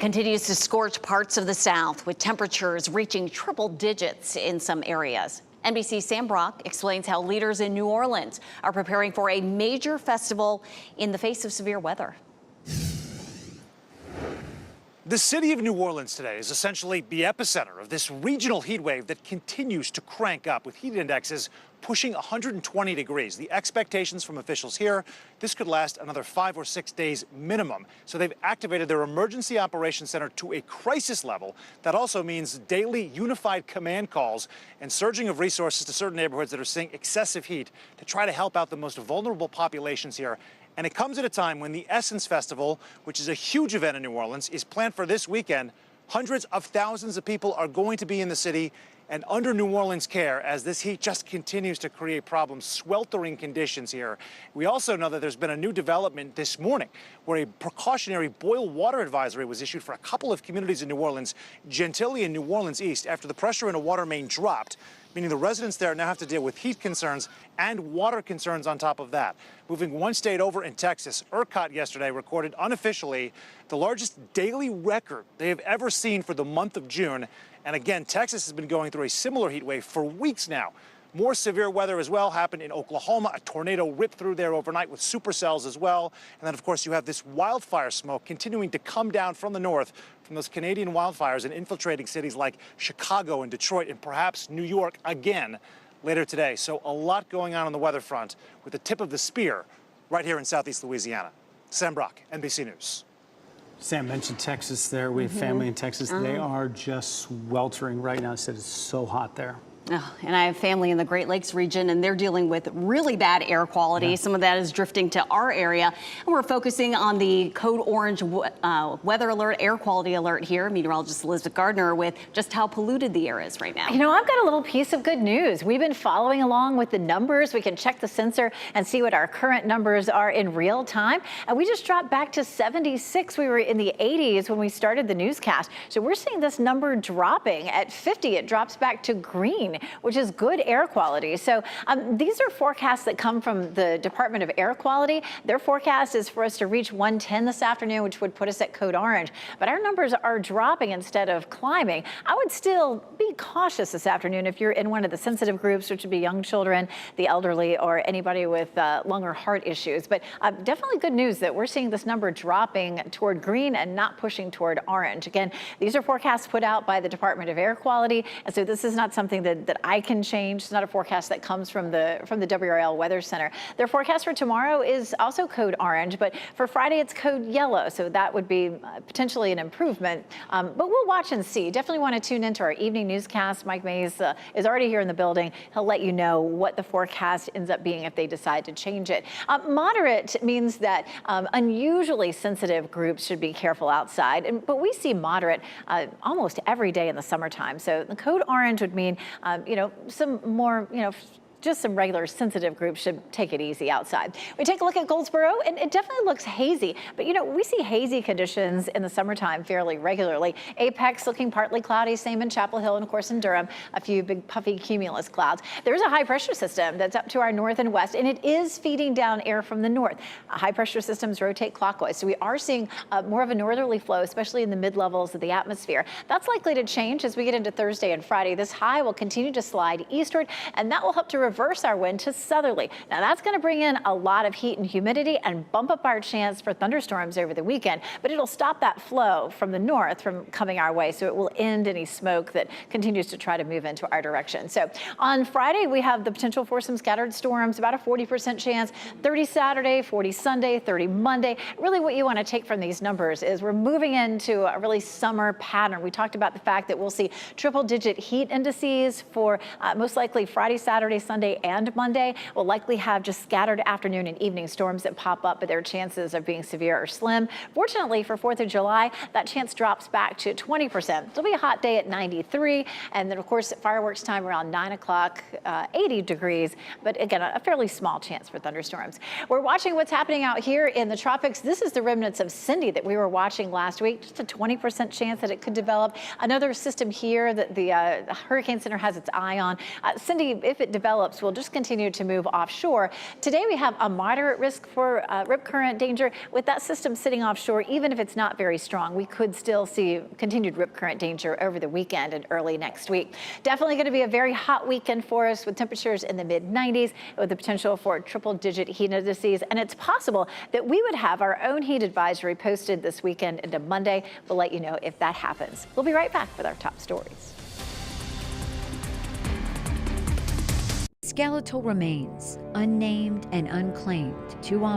Continues to scorch parts of the South with temperatures reaching triple digits in some areas. NBC's Sam Brock explains how leaders in New Orleans are preparing for a major festival in the face of severe weather. The city of New Orleans today is essentially the epicenter of this regional heat wave that continues to crank up with heat indexes pushing 120 degrees. The expectations from officials here, this could last another 5 or 6 days minimum. So they've activated their emergency operations center to a crisis level. That also means daily unified command calls and surging of resources to certain neighborhoods that are seeing excessive heat to try to help out the most vulnerable populations here. And it comes at a time when the Essence Festival, which is a huge event in New Orleans, is planned for this weekend. Hundreds of thousands of people are going to be in the city and under New Orleans care as this heat just continues to create problems, sweltering conditions here. We also know that there's been a new development this morning where a precautionary boil water advisory was issued for a couple of communities in New Orleans, Gentilly and New Orleans East, after the pressure in a water main dropped, meaning the residents there now have to deal with heat concerns and water concerns on top of that. Moving one state over in Texas, ERCOT yesterday recorded unofficially the largest daily record they have ever seen for the month of June. And again, Texas has been going through a similar heat wave for weeks now. More severe weather as well happened in Oklahoma. A tornado ripped through there overnight with supercells as well. And then, of course, you have this wildfire smoke continuing to come down from the north from those Canadian wildfires and infiltrating cities like Chicago and Detroit and perhaps New York again later today. So a lot going on the weather front with the tip of the spear right here in southeast Louisiana. Sam Brock, NBC News. Sam mentioned Texas there. We have family in Texas. They are just sweltering right now. It said it's so hot there. Oh, and I have family in the Great Lakes region, and they're dealing with really bad air quality. Yeah. Some of that is drifting to our area, and we're focusing on the code orange weather alert, air quality alert here. Meteorologist Elizabeth Gardner with just how polluted the air is right now. You know, I've got a little piece of good news. We've been following along with the numbers. We can check the sensor and see what our current numbers are in real time. And we just dropped back to 76. We were in the 80s when we started the newscast. So we're seeing this number dropping. At 50, it drops back to green, which is good air quality. So these are forecasts that come from the Department of Air Quality. Their forecast is for us to reach 110 this afternoon, which would put us at code orange. But our numbers are dropping instead of climbing. I would still be cautious this afternoon if you're in one of the sensitive groups, which would be young children, the elderly, or anybody with lung or heart issues. But definitely good news that we're seeing this number dropping toward green and not pushing toward orange. Again, these are forecasts put out by the Department of Air Quality. And so this is not something that I can change. It's not a forecast that comes from the WRAL Weather Center. Their forecast for tomorrow is also code orange, but for Friday it's code yellow. So that would be potentially an improvement. But we'll watch and see. Definitely want to tune into our evening newscast. Mike Mays is already here in the building. He'll let you know what the forecast ends up being if they decide to change it. Moderate means that unusually sensitive groups should be careful outside, but we see moderate almost every day in the summertime. So the code orange would mean, some more, just some regular sensitive groups should take it easy outside. We take a look at Goldsboro, and it definitely looks hazy. But, we see hazy conditions in the summertime fairly regularly. Apex looking partly cloudy, same in Chapel Hill and, of course, in Durham, a few big puffy cumulus clouds. There's a high-pressure system that's up to our north and west, and it is feeding down air from the north. High-pressure systems rotate clockwise, so we are seeing more of a northerly flow, especially in the mid-levels of the atmosphere. That's likely to change as we get into Thursday and Friday. This high will continue to slide eastward, and that will help to reverse our wind to southerly. Now that's going to bring in a lot of heat and humidity and bump up our chance for thunderstorms over the weekend, but it'll stop that flow from the north from coming our way, so it will end any smoke that continues to try to move into our direction. So on Friday, we have the potential for some scattered storms, about a 40% chance, 30 Saturday, 40 Sunday, 30 Monday. Really what you want to take from these numbers is we're moving into a really summer pattern. We talked about the fact that we'll see triple-digit heat indices for most likely Friday, Saturday, Sunday, and Monday. We'll likely have just scattered afternoon and evening storms that pop up, but their chances of being severe or slim. Fortunately, for 4th of July, that chance drops back to 20%. It'll be a hot day at 93, and then, of course, at fireworks time around 9 o'clock, 80 degrees, but again, a fairly small chance for thunderstorms. We're watching what's happening out here in the tropics. This is the remnants of Cindy that we were watching last week, just a 20% chance that it could develop. Another system here that the Hurricane Center has its eye on. Cindy, if it develops, develops, we'll just continue to move offshore. Today we have a moderate risk for rip current danger. With that system sitting offshore, even if it's not very strong, we could still see continued rip current danger over the weekend and early next week. Definitely going to be a very hot weekend for us with temperatures in the mid-90s with the potential for triple-digit heat indices. And it's possible that we would have our own heat advisory posted this weekend into Monday. We'll let you know if that happens. We'll be right back with our top stories. Skeletal remains, unnamed and unclaimed, too often